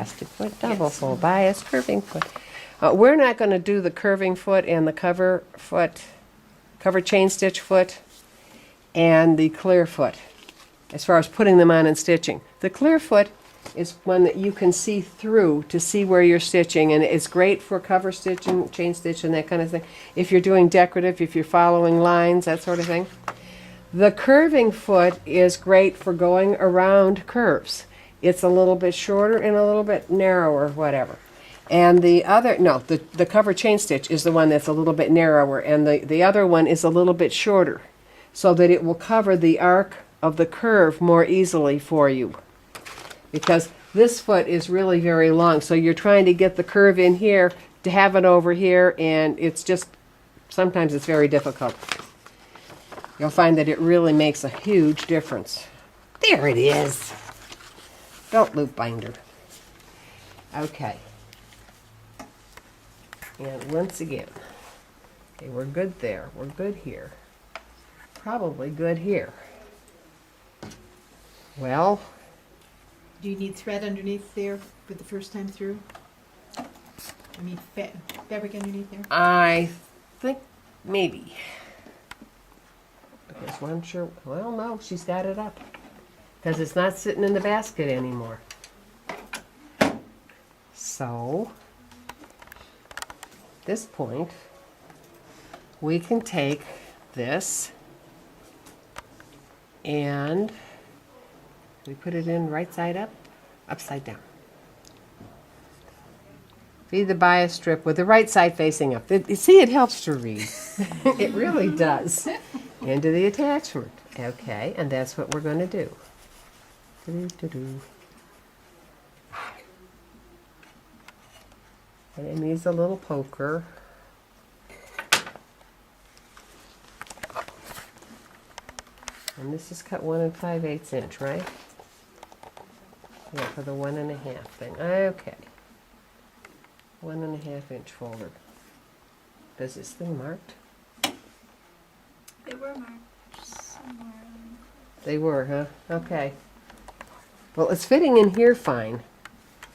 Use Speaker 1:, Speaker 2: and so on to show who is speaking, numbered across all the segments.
Speaker 1: plastic foot, double full bias, curving foot. We're not going to do the curving foot and the cover chain stitch foot and the clear foot as far as putting them on and stitching. The clear foot is one that you can see through to see where you're stitching, and it's great for cover stitching, chain stitch, and that kind of thing. If you're doing decorative, if you're following lines, that sort of thing. The curving foot is great for going around curves. It's a little bit shorter and a little bit narrower, whatever. And the other, no, the cover chain stitch is the one that's a little bit narrower, and the other one is a little bit shorter, so that it will cover the arc of the curve more easily for you. Because this foot is really very long, so you're trying to get the curve in here to have it over here, and it's just, sometimes it's very difficult. You'll find that it really makes a huge difference. There it is. Belt loop binder. Okay. And once again, okay, we're good there. We're good here. Probably good here. Well,
Speaker 2: do you need thread underneath there for the first time through? I mean, fabric underneath there?
Speaker 1: I think maybe. Because one sure, well, no, she's got it up. Because it's not sitting in the basket anymore. So, at this point, we can take this and we put it in right side up, upside down. Feed the bias strip with the right side facing up. You see, it helps to read. It really does. Into the attachment. Okay, and that's what we're going to do. And it needs a little poker. And this is cut 1 5/8 inch, right? Yeah, for the 1 1/2 thing. Okay. 1 1/2 inch folder. Does this thing marked?
Speaker 3: They were marked somewhere.
Speaker 1: They were, huh? Okay. Well, it's fitting in here fine.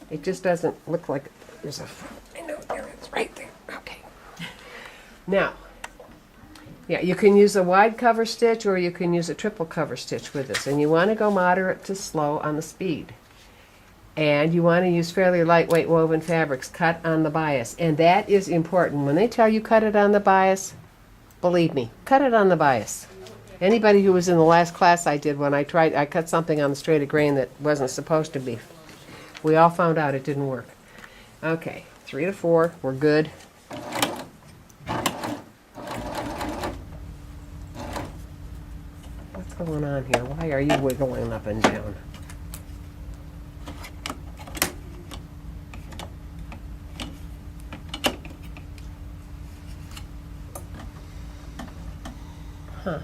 Speaker 1: It just doesn't look like there's a... I know, there it is, right there. Okay. Now, yeah, you can use a wide cover stitch or you can use a triple cover stitch with this. And you want to go moderate to slow on the speed. And you want to use fairly lightweight woven fabrics cut on the bias. And that is important. When they tell you cut it on the bias, believe me, cut it on the bias. Anybody who was in the last class I did when I cut something on the straight of grain that wasn't supposed to be. We all found out it didn't work. Okay, 3 to 4, we're good. What's going on here? Why are you wiggling up and down? Huh.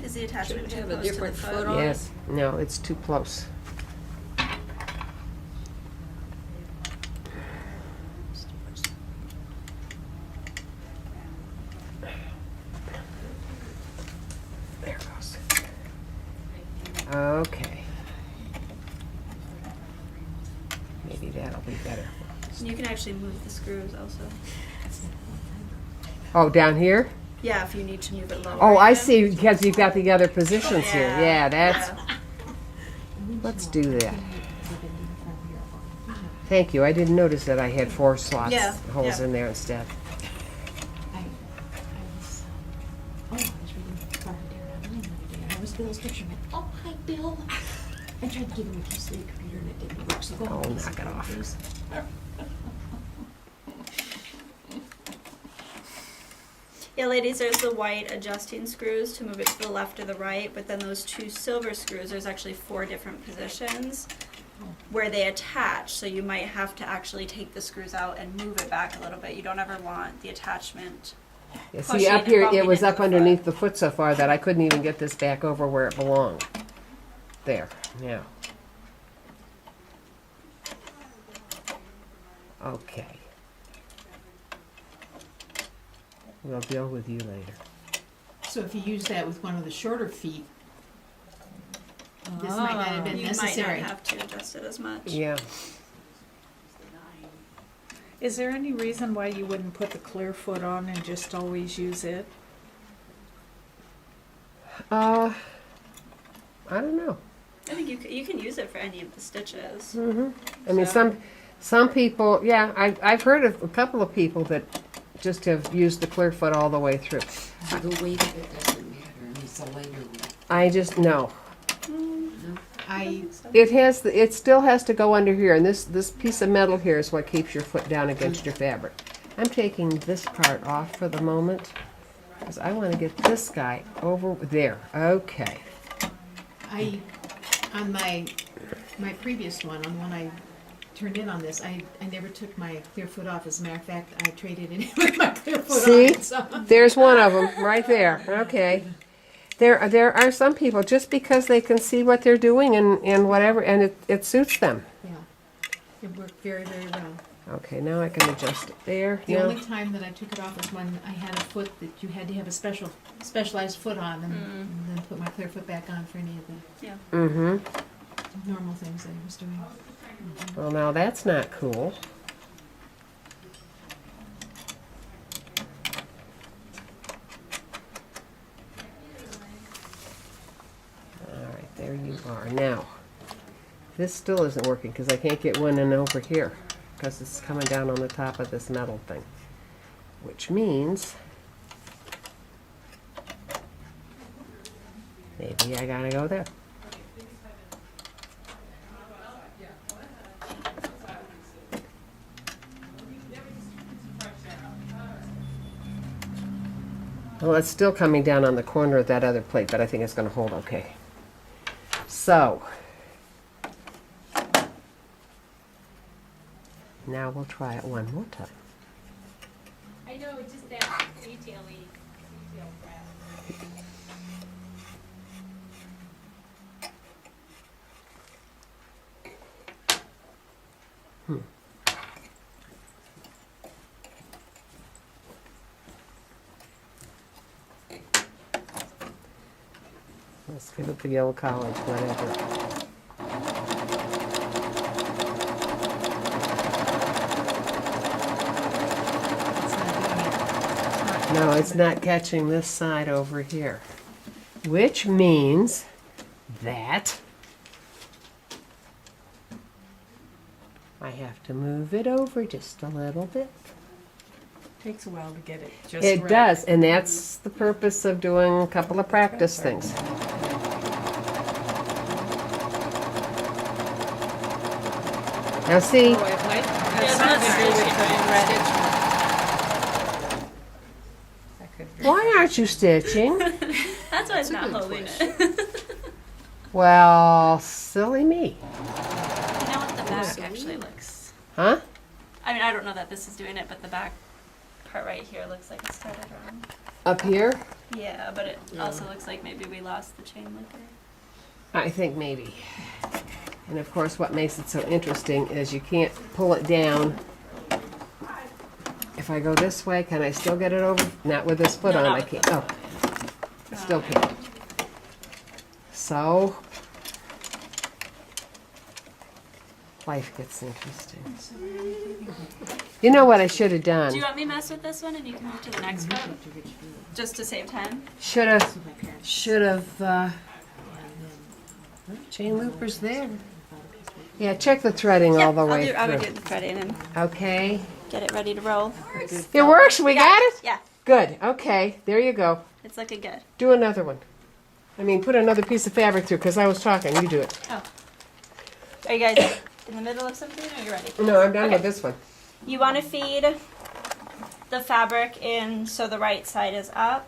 Speaker 3: Is the attachment too
Speaker 4: have a
Speaker 3: close to the
Speaker 4: different
Speaker 3: foot?
Speaker 4: foot on it?
Speaker 1: Yes, no, it's too close. There it goes. Okay. Maybe that'll be better.
Speaker 3: And you can actually move the screws also.
Speaker 1: Oh, down here?
Speaker 3: Yeah, if you need to move it lower.
Speaker 1: Oh, I
Speaker 3: even.
Speaker 1: see, because you've got the other positions here.
Speaker 3: Yeah,
Speaker 1: Yeah, that's...
Speaker 3: yeah.
Speaker 1: Let's do that. Thank you. I didn't notice that I had 4 slots,
Speaker 3: Yeah,
Speaker 1: holes
Speaker 3: yeah.
Speaker 1: in there instead.
Speaker 2: I was reading Barbara Dare online the other day. I was Bill's picture. Went, oh, hi, Bill. I tried to give him a piece of the computer and it didn't work. So go
Speaker 1: Oh,
Speaker 2: ahead and
Speaker 1: knock it off.
Speaker 2: please.
Speaker 3: Yeah, ladies, there's the white adjusting screws to move it to the left or the right, but then those 2 silver screws, there's actually 4 different positions where they attach, so you might have to actually take the screws out and move it back a little bit. You don't ever want the attachment.
Speaker 1: Yeah, see,
Speaker 3: Pushing
Speaker 1: up
Speaker 3: and
Speaker 1: here,
Speaker 3: bumping
Speaker 1: it was
Speaker 3: into
Speaker 1: up
Speaker 3: the
Speaker 1: underneath the foot so far that I couldn't even get this back over where it belonged. There, now. Okay. We'll deal with you later.
Speaker 2: So if you use that with one of the shorter feet, this might not have been
Speaker 3: You
Speaker 2: necessary.
Speaker 3: might not have to adjust it as much.
Speaker 1: Yeah.
Speaker 4: Is there any reason why you wouldn't put the clear foot on and just always use it?
Speaker 1: I don't know.
Speaker 3: I think you can use it for any of the stitches.
Speaker 1: I mean, some people, yeah, I've heard of a couple of people that just have used the clear foot all the way through.
Speaker 5: So the weight of it doesn't matter, and it's a lighter weight.
Speaker 1: I just know.
Speaker 2: I
Speaker 1: It still has to go under here, and this piece of metal here is what keeps your foot down against your fabric. I'm taking this part off for the moment, because I want to get this guy over there. Okay.
Speaker 2: on my previous one, on the one I turned in on this, I never took my clear foot off. As a matter of fact, I traded it in with my clear foot
Speaker 1: See?
Speaker 2: on it. So.
Speaker 1: There's one of them right there. Okay. There are some people, just because they can see what they're doing and whatever, and it suits them.
Speaker 2: Yeah, it worked very, very well.
Speaker 1: Okay, now I can adjust it there.
Speaker 2: The
Speaker 1: Now-
Speaker 2: only time that I took it off was when I had a foot that you had to have a specialized foot on, and then put my clear foot back on for any of the
Speaker 3: Yeah.
Speaker 2: normal things that I was doing.
Speaker 1: Well, now that's not cool. All right, there you are. Now, this still isn't working because I can't get one in over here because it's coming down on the top of this metal thing, which means maybe I gotta go there. Well, it's still coming down on the corner of that other plate, but I think it's going to hold okay. So, now we'll try it one more time.
Speaker 6: I know, it's just that detail-y, detail crap.
Speaker 1: Let's give it the yellow college, whatever.
Speaker 2: It's not doing it. It's not
Speaker 1: No, it's not catching this side over here, which means that I have to move it over just a little bit.
Speaker 4: Takes a while to get it just
Speaker 1: It
Speaker 4: right.
Speaker 1: does, and that's the purpose of doing a couple of practice things. Now see,
Speaker 4: Oh, it might have
Speaker 3: Yeah,
Speaker 4: something to do with
Speaker 3: that's
Speaker 4: the red. That could be.
Speaker 1: why aren't you stitching?
Speaker 3: That's why it's
Speaker 2: a
Speaker 3: not
Speaker 2: good
Speaker 3: holding
Speaker 2: question.
Speaker 3: it.
Speaker 1: Well, silly me.
Speaker 3: You know what the back actually looks.
Speaker 1: Huh?
Speaker 3: I mean, I don't know that this is doing it, but the back part right here looks like it started wrong.
Speaker 1: Up here?
Speaker 3: Yeah, but it also looks like maybe we lost the chain linker.
Speaker 1: I think maybe. And of course, what makes it so interesting is you can't pull it down. If I go this way, can I still get it over? Not with this foot
Speaker 3: No,
Speaker 1: on,
Speaker 3: not
Speaker 1: I
Speaker 3: with
Speaker 1: can't.
Speaker 3: this
Speaker 1: Oh, I still can't. So, life gets interesting. You know what I should have
Speaker 3: Do
Speaker 1: done?
Speaker 3: you want me to mess with this one and you can move to the next one? Just to save time?
Speaker 1: Should have, chain loopers there. Yeah, check the threading all the way
Speaker 3: I'll
Speaker 1: through.
Speaker 3: do the threading and
Speaker 1: Okay.
Speaker 3: get it ready to roll.
Speaker 1: It works, we got it?
Speaker 3: Yeah,
Speaker 1: Good, okay, there you go.
Speaker 3: it's looking good.
Speaker 1: Do another one. I mean, put another piece of fabric through, because I was talking, you do it.
Speaker 3: Oh. Are you guys in the middle of something or are you ready?
Speaker 1: No, I'm done with
Speaker 3: Okay.
Speaker 1: this one.
Speaker 3: You want to feed the fabric in so the right side is up.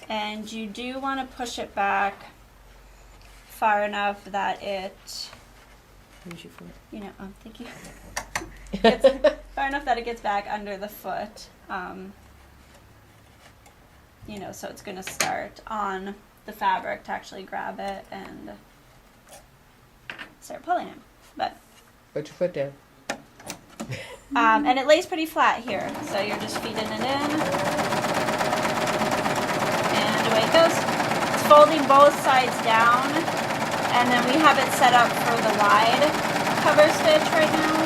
Speaker 3: And you do want to push it back far enough that it, you know, thank you. Gets far enough that it gets back under the foot. You know, so it's going to start on the fabric to actually grab it and start pulling it. But
Speaker 1: Put your foot down.
Speaker 3: and it lays pretty flat here, so you're just feeding it in, and away it goes. It's folding both sides down, and then we have it set up for the wide cover stitch right now.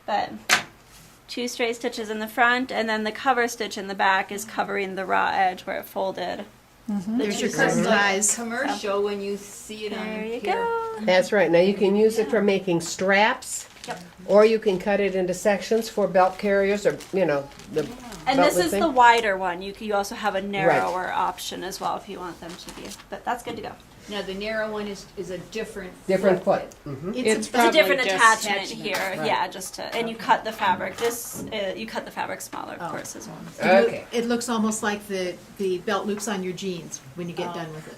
Speaker 3: But 2 straight stitches in the front, and then the cover stitch in the back is covering the raw edge where it folded.
Speaker 2: There's your
Speaker 5: Sounds
Speaker 2: curtain
Speaker 5: like
Speaker 2: ties.
Speaker 5: commercial when you see it on
Speaker 3: There you
Speaker 5: here.
Speaker 3: go.
Speaker 1: That's right. Now you can use it for making straps,
Speaker 3: Yep.
Speaker 1: or you can cut it into sections for belt carriers, or the
Speaker 3: And
Speaker 1: belt
Speaker 3: this
Speaker 1: loop
Speaker 3: is
Speaker 1: thing.
Speaker 3: the wider one. You also have a narrower option as well if you want them to be. But that's good to go.
Speaker 5: Now the narrow one is a different
Speaker 1: foot.
Speaker 2: It's
Speaker 3: It's a
Speaker 4: probably
Speaker 3: different
Speaker 4: just
Speaker 3: attachment
Speaker 5: attachment,
Speaker 3: here.
Speaker 1: right.
Speaker 3: Yeah, just to, and you cut the fabric. This you cut the fabric smaller, of
Speaker 2: Oh.
Speaker 3: course, as well.
Speaker 1: Okay.
Speaker 2: It looks almost like the belt loops on your jeans when you get done with it.